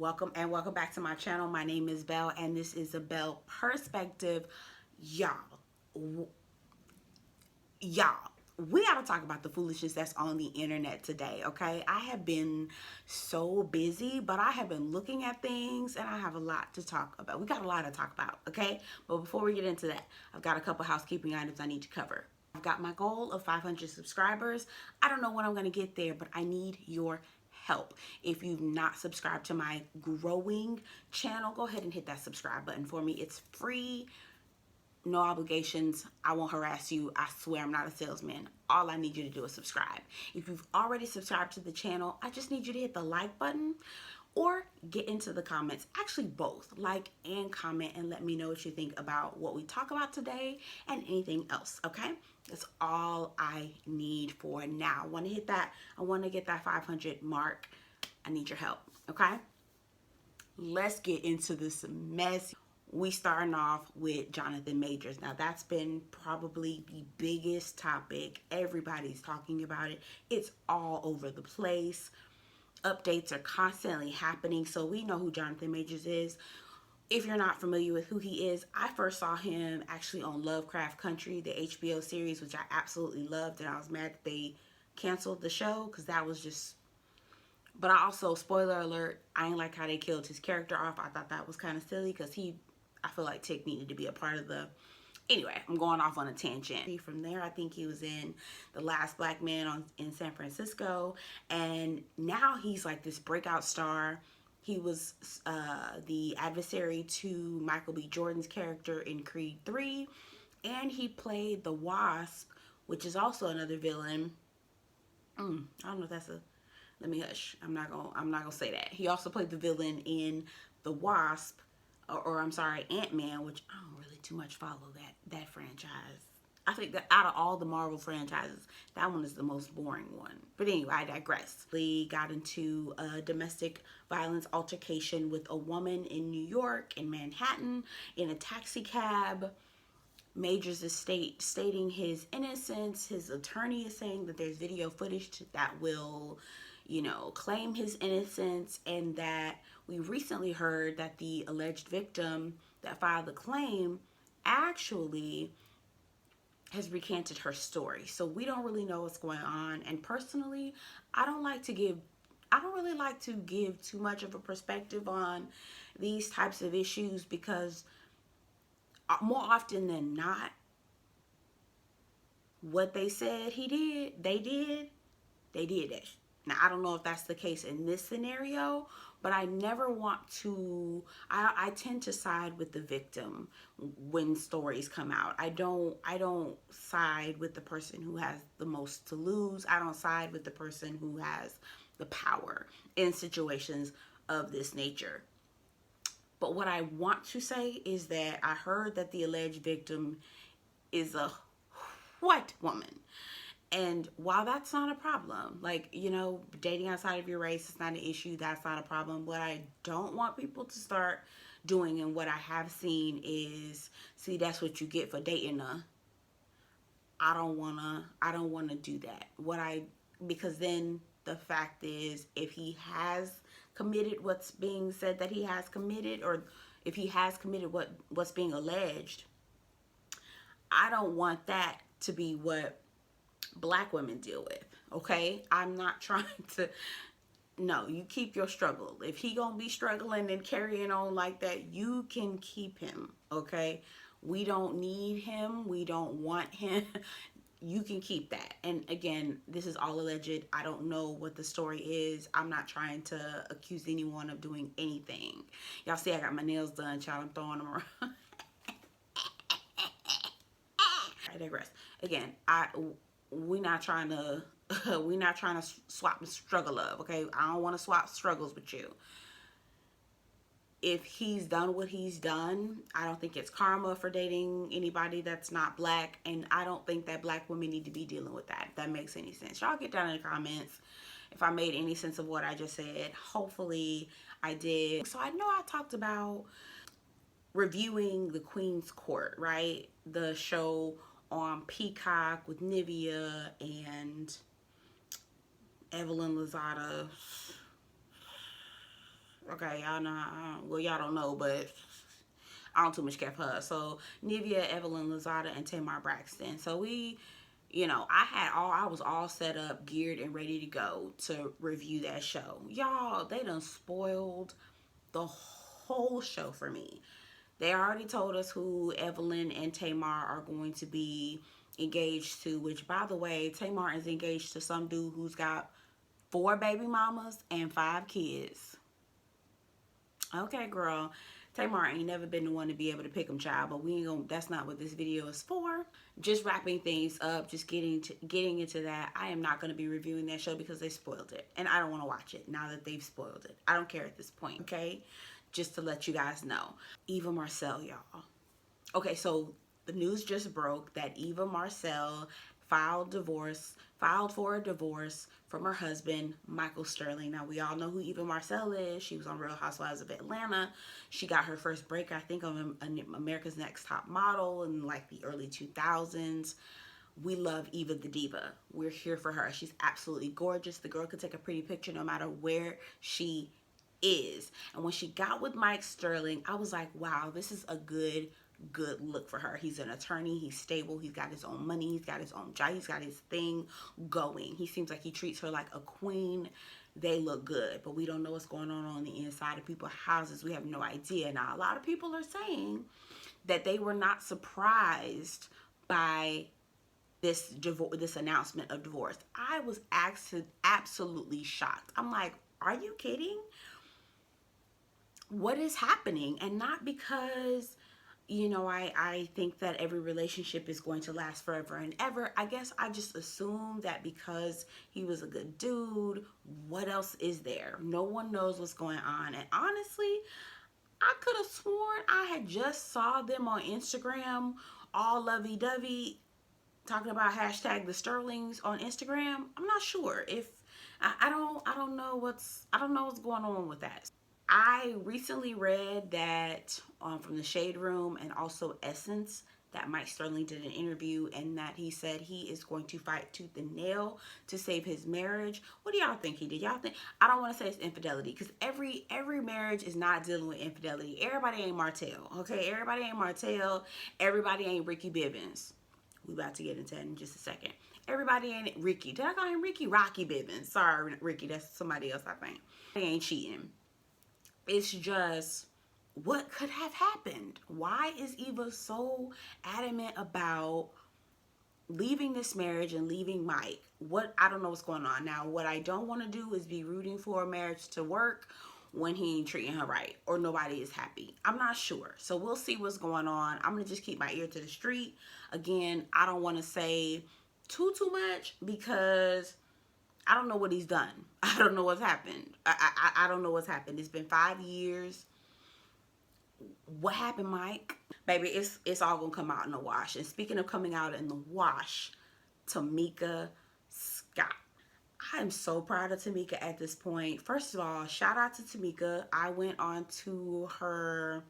welcome back to my channel. My name is Belle and this is a Belle perspective. Y'all, y'all, we gotta talk about the foolishness that's on the internet today, okay? I have been so busy, but I have been looking at things and I have a lot to talk about. We got a lot to talk about, okay? But before we get into that, I've got a couple housekeeping items I need to cover. I've got my goal of 500 subscribers. I don't know when I'm gonna get there, but I need your help. If you've not subscribed to my growing channel, go ahead and hit that subscribe button for me. It's free, no obligations. I won't harass you. I swear I'm not a salesman. All I need you to do is subscribe. If you've already subscribed to the channel, I just need you to hit the like button or get into the comments. Actually, both. Like and comment and let me know what you think about what we talk about today and anything else, okay? That's all I need for now. I want to hit that. I want to get that 500 mark. I need your help, okay? Let's get into this mess. We starting off with Jonathan Majors. Now that's been probably the biggest topic. Everybody's talking about it. It's all over the place. Updates are constantly happening. So we know who Jonathan Majors is. If you're not familiar with who he is, I first saw him actually on Lovecraft Country, the HBO series, which I absolutely loved. And I was mad that they canceled the show because that was just... But I also, spoiler alert, I didn't like how they killed his character off. I thought that was kind of silly because I feel like Tick needed to be a part of the... Anyway, I'm going off on a tangent. From there, I think he was in The Last Black Man in San Francisco. And now he's like this breakout star. He was the adversary to Michael B. Jordan's character in Creed 3. And he played the Wasp, which is also another villain. I don't know if that's a... Let me hush. I'm not gonna say that. He also played the villain in The Wasp, or I'm sorry, Ant-Man, which I don't really too much follow that franchise. I think that out of all the Marvel franchises, that one is the most boring one. But anyway, I digress. Lee got into a domestic violence altercation with a woman in New York, in Manhattan, in a taxi cab. Majors is stating his innocence. His attorney is saying that there's video footage that will, you know, claim his innocence, and that we recently heard that the alleged victim that filed the claim actually has recanted her story. So we don't really know what's going on. And personally, I don't really like to give too much of a perspective on these types of issues because more often than not, what they said they did it. Now, I don't know if that's the case in this scenario, but I never want to... I tend to side with the victim when stories come out. I don't side with the person who has the most to lose. I don't side with the person who has the power in situations of this nature. But what I want to say is that I heard that the alleged victim is a white woman. And while that's not a problem, like, you know, dating outside of your race is not an issue. That's not a problem. What I don't want people to start doing, and what I have seen is, see, that's what you get for dating I don't wanna do that. Because then the fact is, if he has committed what's being said that he has committed, or if he has committed what's being alleged, I don't want that to be what Black women deal with, okay? I'm not trying to... No, you keep your struggle. If he gonna be struggling and carrying on like that, you can keep him, okay? We don't need him. We don't want him. You can keep that. And again, this is all alleged. I don't know what the story is. I'm not trying to accuse anyone of doing anything. Y'all see I got my nails done, child. I'm throwing them around. I digress. Again, we're not trying to swap the struggle of, okay? I don't want to swap struggles with you. If he's done what he's done, I don't think it's karma for dating anybody that's not Black, and I don't think that Black women need to be dealing with that, if that makes any sense. Y'all get down in the comments if I made any sense of what I just said. Hopefully I did. So I know I talked about reviewing The Queen's Court, right? The show on Peacock with Nivea and Evelyn Lozada. Okay, y'all know. Well, y'all don't know, but I don't too much care for her. So Nivea, Evelyn Lozada, and Tamar Braxton. So we, I was all set up, geared, and ready to go to review that show. Y'all, they done spoiled the whole show for me. They already told us who Evelyn and Tamar are going to be engaged to, which, by the way, Tamar is engaged to some dude who's got 4 baby mamas and 5 kids. Okay, girl. Tamar ain't never been the one to be able to pick them, child, but we ain't gonna, that's not what this video is for. Just wrapping things up, just getting into that. I am not gonna be reviewing that show because they spoiled it, and I don't want to watch it now that they've spoiled it. I don't care at this point, okay? Just to let you guys know. Eva Marcelle, y'all. Okay, so the news just broke that Eva Marcelle filed for a divorce from her husband, Michael Sterling. Now, we all know who Eva Marcelle is. She was on Real Housewives of Atlanta. She got her first break, I think, on America's Next Top Model in like the early 2000s. We love Eva the Diva. We're here for her. She's absolutely gorgeous. The girl could take a pretty picture no matter where she is. And when she got with Mike Sterling, I was like, wow, this is a good look for her. He's an attorney, he's stable, he's got his own money, he's got his own job, he's got his thing going. He seems like he treats her like a queen. They look good, but we don't know what's going on the inside of people's houses. We have no idea. Now, a lot of people are saying that they were not surprised by this announcement of divorce. I was absolutely shocked. I'm like, are you kidding? What is happening? And not because I think that every relationship is going to last forever and ever. I guess I just assumed that because he was a good dude, what else is there? No one knows what's going on. And honestly, I could have sworn I had just saw them on Instagram, all lovey-dovey, talking about hashtag the Sterlings on Instagram. I'm not sure if I don't know what's going on with that. I recently read that from the Shade Room and also Essence that Mike Sterling did an interview, and that he said he is going to fight tooth and nail to save his marriage. What do y'all think he did? Y'all think, I don't want to say it's infidelity, because every marriage is not dealing with infidelity. Everybody ain't Martell, okay? Everybody ain't Martell. Everybody ain't Ricky Bivens. We about to get into that in just a second. Everybody ain't Ricky. Did I call him Ricky? Rocky Bivens. Sorry, Ricky. That's somebody else, I think. They ain't cheating. It's just, what could have happened? Why is Eva so adamant about leaving this marriage and leaving Mike? I don't know what's going on. Now, what I don't want to do is be rooting for a marriage to work when he ain't treating her right or nobody is happy. I'm not sure. So we'll see what's going on. I'm going to just keep my ear to the street. Again, I don't want to say too much because I don't know what he's done. I don't know what's happened. I don't know what's happened. It's been 5 years. What happened, Mike? Baby, it's all gonna come out in the wash. And speaking of coming out in the wash, Tamika Scott. I am so proud of Tamika at this point. First of all, shout out to Tamika. I went on to her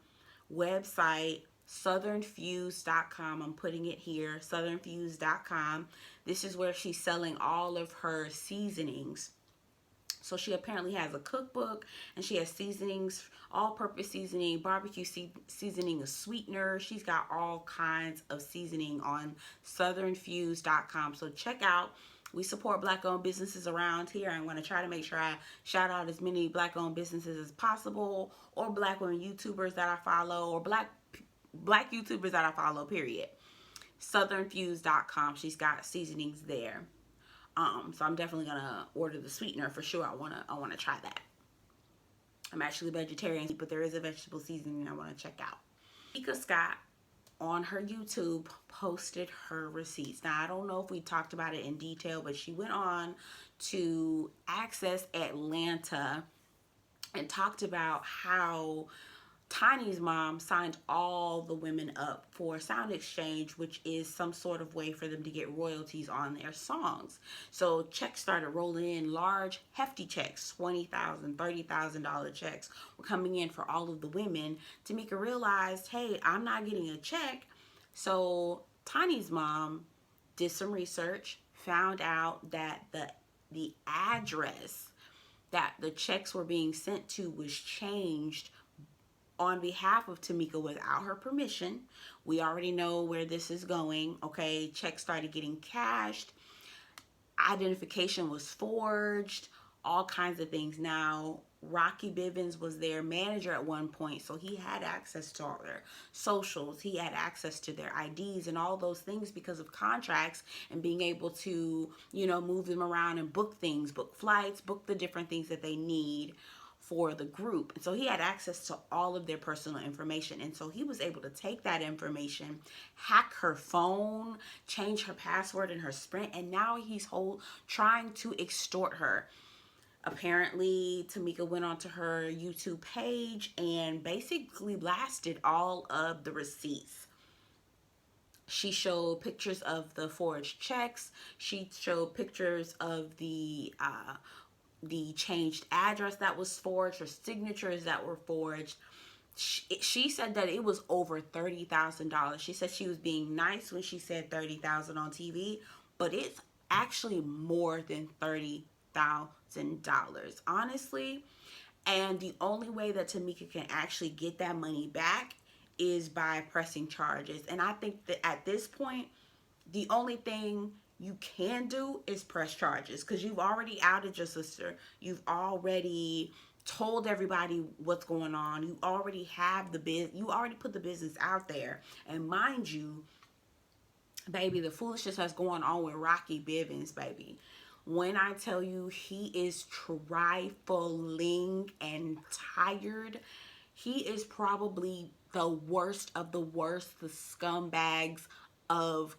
website, southernfuse.com. I'm putting it here, southernfuse.com. This is where she's selling all of her seasonings. So she apparently has a cookbook, and she has seasonings, all-purpose seasoning, barbecue seasoning, a sweetener. She's got all kinds of seasoning on southernfuse.com. So check out. We support Black-owned businesses around here. I'm going to try to make sure I shout out as many Black-owned businesses as possible, or Black-owned YouTubers that I follow, or Black YouTubers that I follow, period. Southernfuse.com. She's got seasonings there. So I'm definitely gonna order the sweetener for sure. I wanna try that. I'm actually vegetarian, but there is a vegetable seasoning I want to check out. Tamika Scott on her YouTube posted her receipts. Now, I don't know if we talked about it in detail, but she went on to Access Atlanta and talked about how Tiny's mom signed all the women up for sound exchange, which is some sort of way for them to get royalties on their songs. So checks started rolling in, large, hefty checks, $20,000, $30,000 checks were coming in for all of the women. Tamika realized, hey, I'm not getting a check. So Tiny's mom did some research, found out that the address that the checks were being sent to was changed on behalf of Tamika without her permission. We already know where this is going, okay? Checks started getting cashed, identification was forged, all kinds of things. Now, Rocky Bivens was their manager at one point, so he had access to all their socials. He had access to their IDs and all those things because of contracts and being able to, move them around and book things, book flights, book the different things that they need for the group. And so he had access to all of their personal information. And so he was able to take that information, hack her phone, change her password in her Sprint, and now he's trying to extort her. Apparently, Tamika went onto her YouTube page and basically blasted all of the receipts. She showed pictures of the forged checks. She showed pictures of the changed address that was forged, or signatures that were forged. She said that it was over $30,000. She said she was being nice when she said $30,000 on TV, but it's actually more than $30,000, honestly. And the only way that Tamika can actually get that money back is by pressing charges. And I think that at this point, the only thing you can do is press charges, because you've already outed your sister. You've already told everybody what's going on. You already have you already put the business out there. And mind you, baby, the foolishness that's going on with Rocky Bivens, baby. When I tell you he is trifling and tired, he is probably the worst of the worst, the scumbags of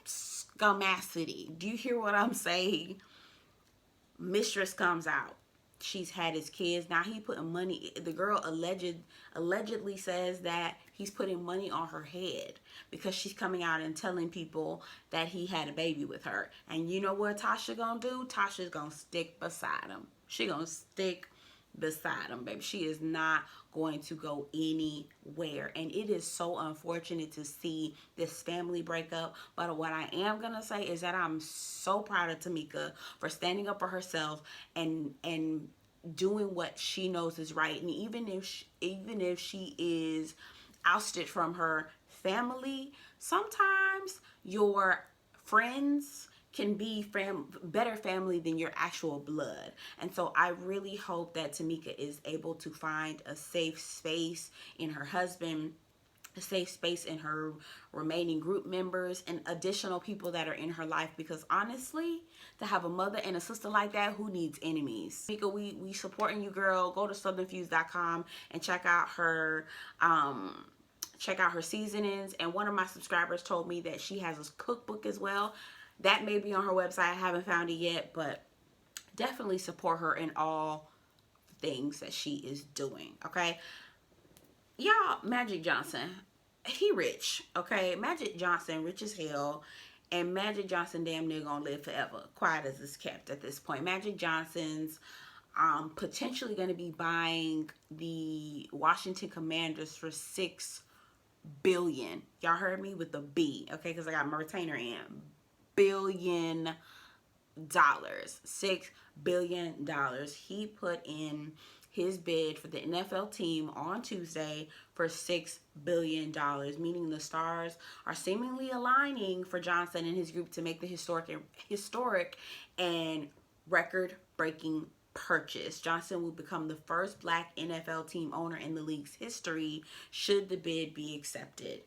scumacity. Do you hear what I'm saying? Mistress comes out. She's had his kids. Now he putting money. The girl allegedly says that he's putting money on her head because she's coming out and telling people that he had a baby with her. And you know what Tasha gonna do? Tasha's gonna stick beside him. She gonna stick beside him, baby. She is not going to go anywhere. And it is so unfortunate to see this family breakup. But what I am gonna say is that I'm so proud of Tamika for standing up for herself and doing what she knows is right. And even if she is ousted from her family, sometimes your friends can be better family than your actual blood. And so I really hope that Tamika is able to find a safe space in her husband, a safe space in her remaining group members, and additional people that are in her life, because honestly, to have a mother and a sister like that, who needs enemies? Tamika, we supporting you, girl. Go to southernfuse.com and check out her seasonings. And one of my subscribers told me that she has a cookbook as well. That may be on her website. I haven't found it yet, but definitely support her in all things that she is doing, okay? Y'all, Magic Johnson, he rich, okay? Magic Johnson rich as hell, and Magic Johnson damn near gonna live forever, quiet as it's kept at this point. Magic Johnson's potentially gonna be buying the Washington Commanders for $6 billion. Y'all heard me with the B, okay? Because I got my retainer in. $6 billion. He put in his bid for the NFL team on Tuesday for $6 billion, meaning the stars are seemingly aligning for Johnson and his group to make the historic and record-breaking purchase. Johnson will become the first Black NFL team owner in the league's history should the bid be accepted.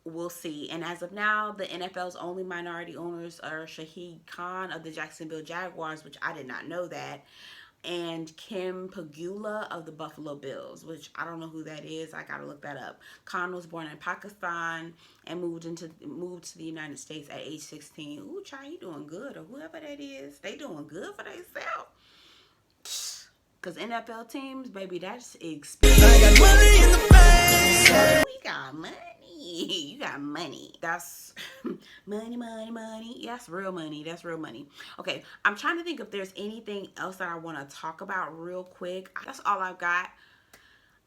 We'll see. And as of now, the NFL's only minority owners are Shahid Khan of the Jacksonville Jaguars, which I did not know that, and Kim Pagula of the Buffalo Bills, which I don't know who that is. I gotta look that up. Khan was born in Pakistan and moved to the United States at age 16. Ooh, child, he doing good, or whoever that is. They doing good for themselves. Because NFL teams, baby, that's expensive. I got money in the bank. We got money. You got money. That's money. That's real money. That's real money. Okay, I'm trying to think if there's anything else that I want to talk about real quick. That's all I've got.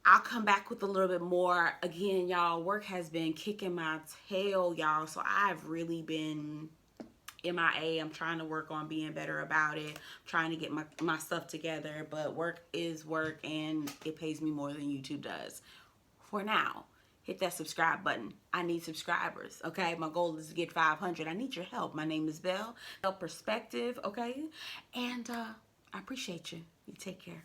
I'll come back with a little bit more. Again, y'all, work has been kicking my tail, y'all. So I've really been MIA. I'm trying to work on being better about it. I'm trying to get my stuff together. But work is work, and it pays me more than YouTube does. For now, hit that subscribe button. I need subscribers, okay? My goal is to get 500. I need your help. My name is Belle. Perspective, okay? And I appreciate you. You take care.